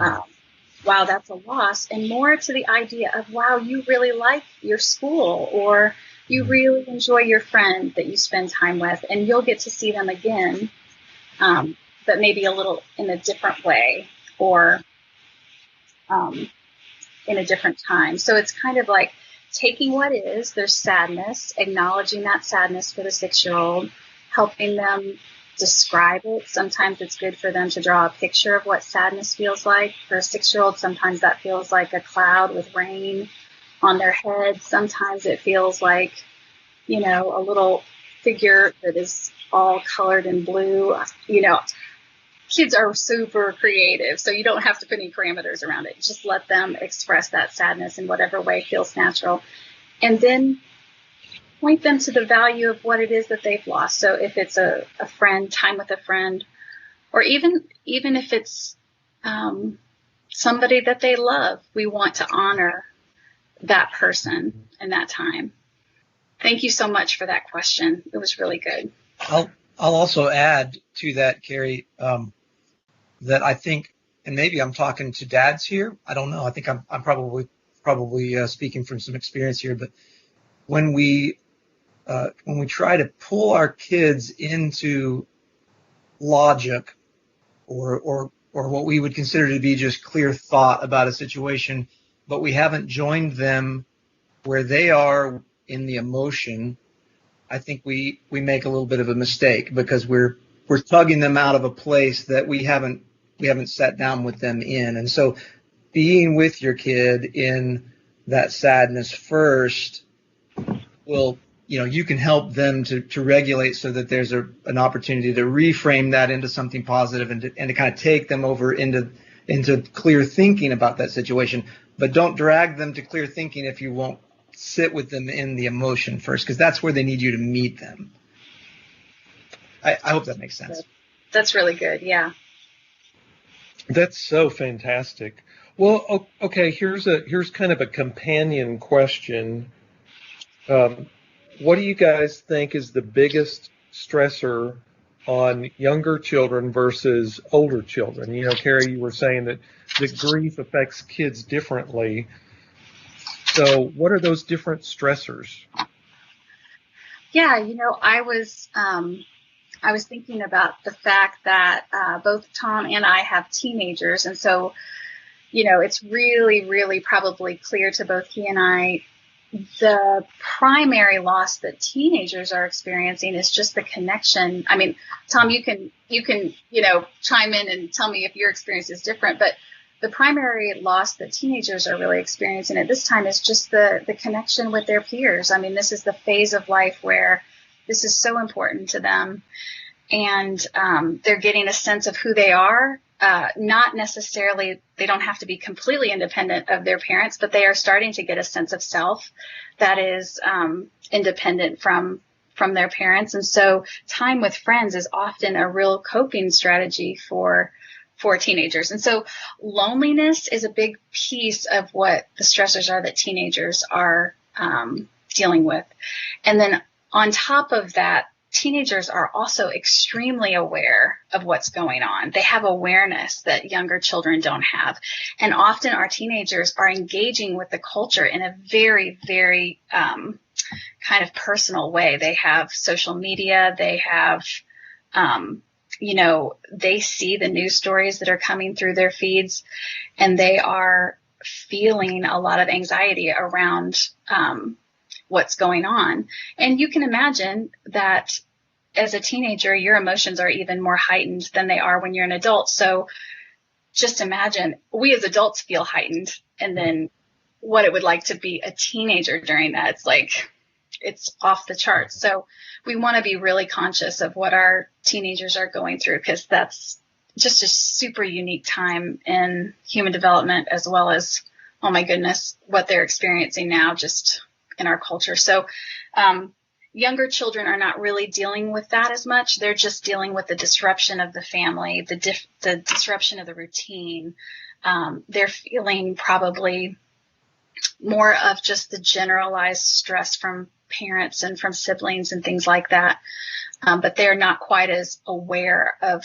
wow, that's a loss, and more to the idea of, wow, you really like your school, or you really enjoy your friend that you spend time with, and you'll get to see them again, but maybe a little in a different way, or in a different time. So it's kind of like taking what is, there's sadness, acknowledging that sadness for the 6-year-old, helping them describe it. Sometimes it's good for them to draw a picture of what sadness feels like. For a 6-year-old, sometimes that feels like a cloud with rain on their head. Sometimes it feels like, a little figure that is all colored in blue. Kids are super creative, so you don't have to put any parameters around it. Just let them express that sadness in whatever way feels natural. And then point them to the value of what it is that they've lost. So if it's a friend, time with a friend, or even if it's somebody that they love, we want to honor that person and that time. Thank you so much for that question. It was really good. I'll also add to that, Carrie, that I think, and maybe I'm talking to dads here. I don't know. I think I'm probably speaking from some experience here. But when we try to pull our kids into logic or what we would consider to be just clear thought about a situation, but we haven't joined them where they are in the emotion, I think we make a little bit of a mistake, because we're tugging them out of a place that we haven't sat down with them in. And so being with your kid in that sadness first will, you can help them to regulate, so that there's an opportunity to reframe that into something positive, and to kind of take them over into clear thinking about that situation. But don't drag them to clear thinking if you won't sit with them in the emotion first, because that's where they need you to meet them. I hope that makes sense. That's really good. Yeah. That's so fantastic. Well, okay, here's kind of a companion question. What do you guys think is the biggest stressor on younger children versus older children? Carrie, you were saying that grief affects kids differently. So what are those different stressors? Yeah, I was thinking about the fact that both Tom and I have teenagers, and so it's really, really probably clear to both he and I, the primary loss that teenagers are experiencing is just the connection. I mean, Tom, you can chime in and tell me if your experience is different, but the primary loss that teenagers are really experiencing at this time is just the connection with their peers. I mean, this is the phase of life where this is so important to them, and they're getting a sense of who they are. Not necessarily, they don't have to be completely independent of their parents, but they are starting to get a sense of self that is independent from their parents. And so time with friends is often a real coping strategy for teenagers. And so loneliness is a big piece of what the stressors are that teenagers are dealing with. And then on top of that, teenagers are also extremely aware of what's going on. They have awareness that younger children don't have. And often our teenagers are engaging with the culture in a very, very kind of personal way. They have social media. They have, they see the news stories that are coming through their feeds, and they are feeling a lot of anxiety around what's going on. And you can imagine that as a teenager, your emotions are even more heightened than they are when you're an adult. So just imagine, we as adults feel heightened, and then what it would like to be a teenager during that. It's off the charts. So we want to be really conscious of what our teenagers are going through, because that's just a super unique time in human development, as well as, oh my goodness, what they're experiencing now just in our culture. So younger children are not really dealing with that as much. They're just dealing with the disruption of the family, the disruption of the routine. They're feeling probably more of just the generalized stress from parents and from siblings and things like that. But they're not quite as aware of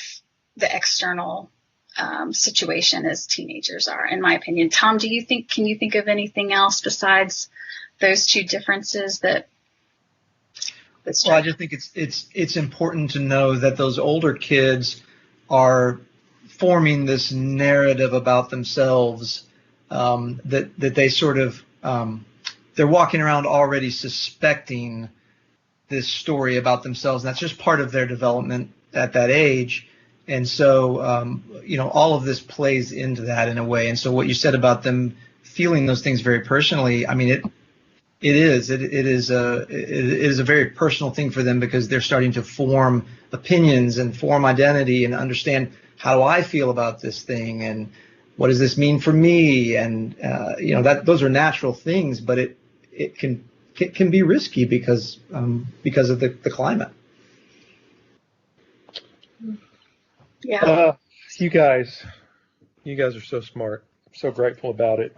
the external situation as teenagers are, in my opinion. Tom, can you think of anything else besides those two differences that? Well, I just think it's important to know that those older kids are forming this narrative about themselves, that they sort of they're walking around already suspecting this story about themselves, and that's just part of their development at that age. And so all of this plays into that in a way. And so what you said about them feeling those things very personally, I mean, It is. It is a very personal thing for them because they're starting to form opinions and form identity and understand, how do I feel about this thing, and what does this mean for me? And that those are natural things, but it can be risky because of the climate. Yeah. You guys are so smart. So grateful about it.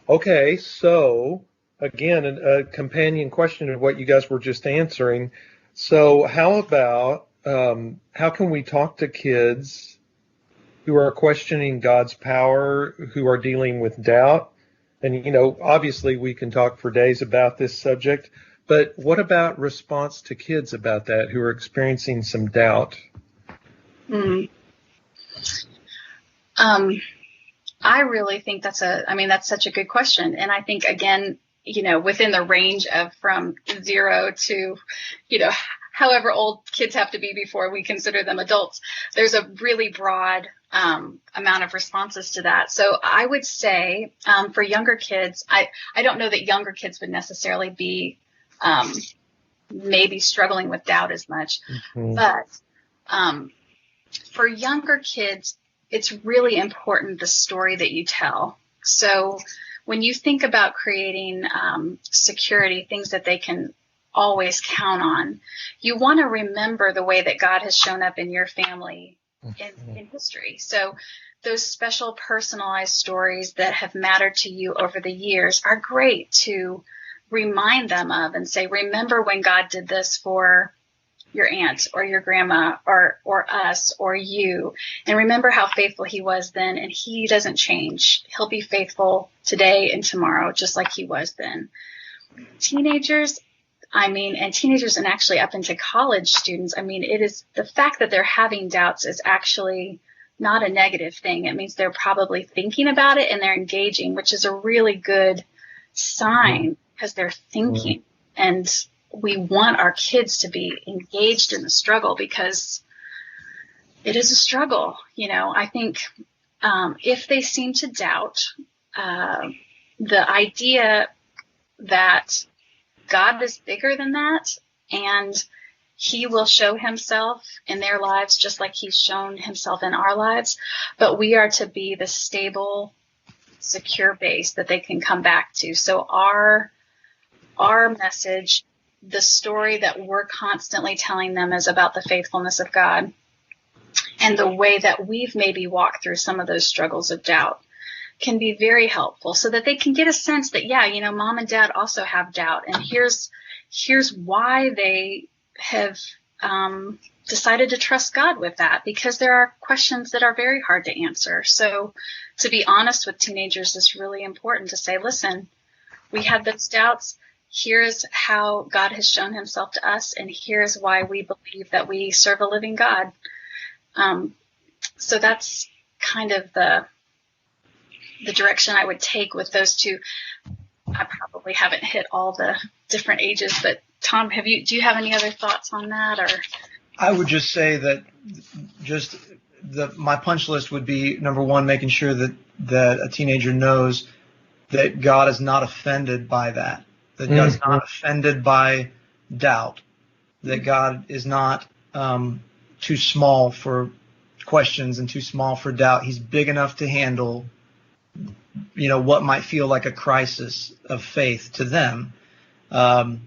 Okay, so again, a companion question of what you guys were just answering. So how about how can we talk to kids who are questioning God's power, who are dealing with doubt? And, obviously we can talk for days about this subject, but what about response to kids about that who are experiencing some doubt? I really think that's such a good question. And I think, again, within the range of from 0 to, however old kids have to be before we consider them adults, there's a really broad amount of responses to that. So I would say for younger kids, I don't know that younger kids would necessarily be maybe struggling with doubt as much, but for younger kids, it's really important the story that you tell. So when you think about creating security, things that they can always count on, you want to remember the way that God has shown up in your family in history. So those special personalized stories that have mattered to you over the years are great to remind them of and say, remember when God did this for your aunt or your grandma or us or you, and remember how faithful he was then, and he doesn't change. He'll be faithful today and tomorrow, just like he was then. Teenagers and actually up into college students, it is the fact that they're having doubts is actually not a negative thing. It means they're probably thinking about it and they're engaging, which is a really good sign because they're thinking. And we want our kids to be engaged in the struggle because it is a struggle. I think if they seem to doubt, the idea that God is bigger than that and he will show himself in their lives just like he's shown himself in our lives, but we are to be the stable, secure base that they can come back to. So our message, the story that we're constantly telling them, is about the faithfulness of God and the way that we've maybe walked through some of those struggles of doubt can be very helpful so that they can get a sense that, mom and dad also have doubt. And here's why they have decided to trust God with that, because there are questions that are very hard to answer. So to be honest with teenagers is really important to say, listen, we had those doubts. Here's how God has shown himself to us, and here's why we believe that we serve a living God. So that's kind of the direction I would take with those two. I probably haven't hit all the different ages, but Tom, do you have any other thoughts on that? Or I would just say that my punch list would be, number one, making sure that a teenager knows that God is not offended by that God is not offended by doubt, that God is not too small for questions and too small for doubt. He's big enough to handle what might feel like a crisis of faith to them. And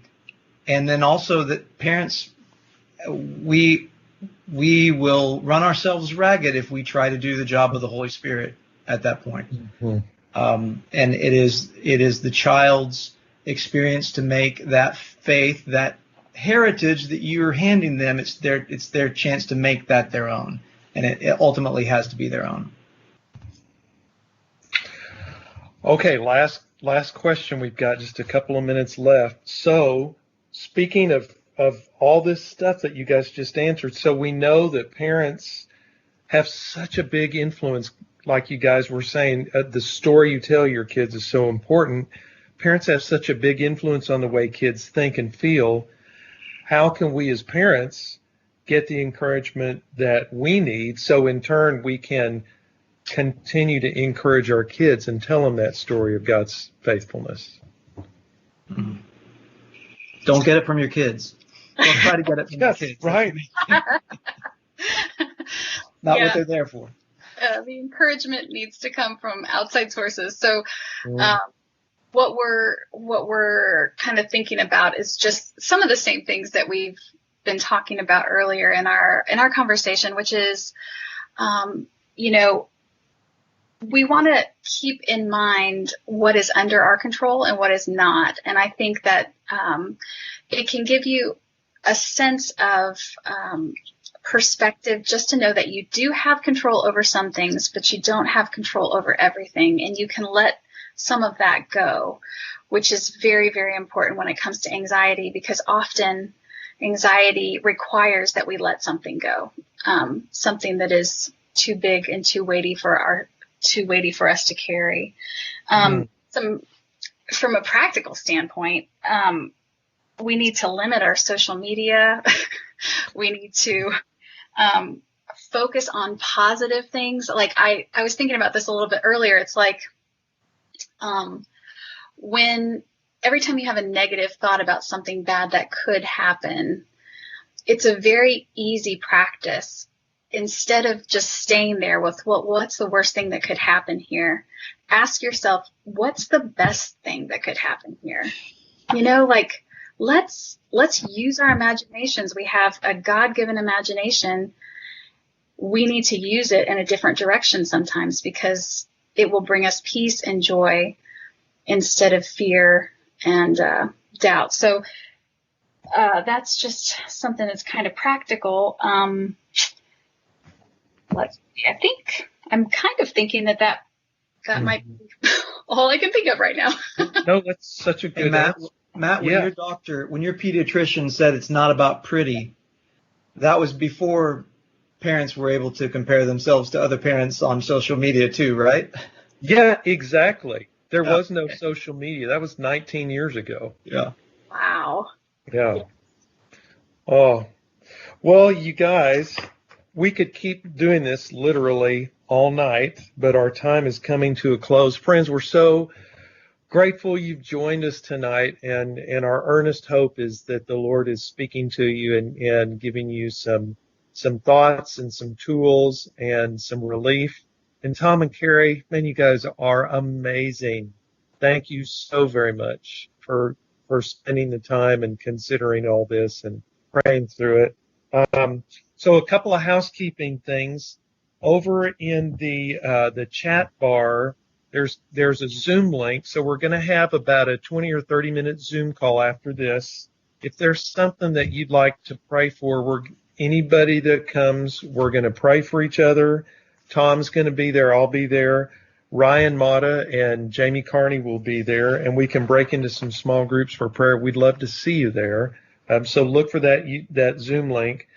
then also that parents, we will run ourselves ragged if we try to do the job of the Holy Spirit at that point. And it is the child's experience to make that faith, that heritage that you're handing them, it's their chance to make that their own. And it ultimately has to be their own. Okay, last question. We've got just a couple of minutes left. So speaking of all this stuff that you guys just answered, so we know that parents have such a big influence, like you guys were saying, the story you tell your kids is so important. Parents have such a big influence on the way kids think and feel. How can we as parents get the encouragement that we need so in turn we can continue to encourage our kids and tell them that story of God's faithfulness? Mm. Don't get it from your kids. Don't try to get it from your kids. Right. Not what they're there for. The encouragement needs to come from outside sources. So, Mm. what we're kind of thinking about is just some of the same things that we've been talking about earlier in our conversation, which is, we want to keep in mind what is under our control and what is not. And I think that it can give you a sense of perspective just to know that you do have control over some things, but you don't have control over everything. And you can let some of that go, which is very, very important when it comes to anxiety, because often anxiety requires that we let something go, something that is too big and too weighty for us to carry. From a practical standpoint, we need to limit our social media. We need to focus on positive things. Like I was thinking about this a little bit earlier. It's like when every time you have a negative thought about something bad that could happen, it's a very easy practice. Instead of just staying there with what's the worst thing that could happen here, ask yourself, what's the best thing that could happen here? Let's use our imaginations. We have a God-given imagination. We need to use it in a different direction sometimes, because it will bring us peace and joy instead of fear and doubt. So that's just something that's kind of practical. I think I'm kind of thinking that might be all I can think of right now. No, that's such a good answer. Matt, when your pediatrician said it's not about pretty, that was before parents were able to compare themselves to other parents on social media too, right? Yeah, exactly. There was no social media. That was 19 years ago. Yeah. Wow. Yeah. Oh, well, you guys, we could keep doing this literally all night, but our time is coming to a close. Friends, we're so grateful you've joined us tonight, and our earnest hope is that the Lord is speaking to you and giving you some thoughts and some tools and some relief. And Tom and Carrie, man, you guys are amazing. Thank you so very much for spending the time and considering all this and praying through it. So a couple of housekeeping things. Over in the chat bar, there's a Zoom link. So we're going to have about a 20 or 30-minute Zoom call after this. If there's something that you'd like to pray for, anybody that comes, we're going to pray for each other. Tom's going to be there. I'll be there. Ryan Mata and Jamie Carney will be there, and we can break into some small groups for prayer. We'd love to see you there. So look for that Zoom link.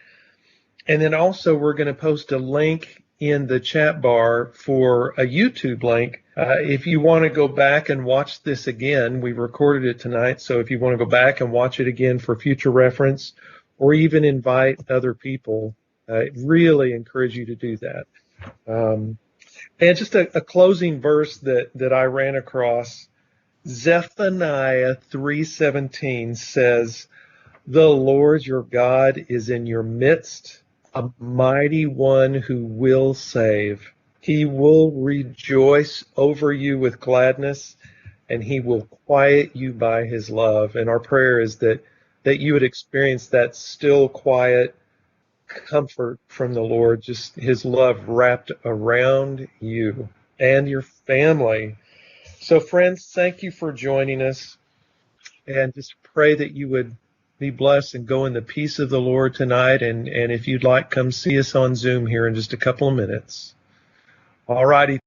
And then also we're going to post a link in the chat bar for a YouTube link. If you want to go back and watch this again, we recorded it tonight. So if you want to go back and watch it again for future reference, or even invite other people, I really encourage you to do that. And just a closing verse that I ran across, Zephaniah 3:17 says, "The Lord your God is in your midst, a mighty one who will save. He will rejoice over you with gladness, and he will quiet you by his love." And our prayer is that you would experience that still, quiet comfort from the Lord, just his love wrapped around you and your family. So friends, thank you for joining us, and just pray that you would be blessed and go in the peace of the Lord tonight. And if you'd like, come see us on Zoom here in just a couple of minutes. All righty.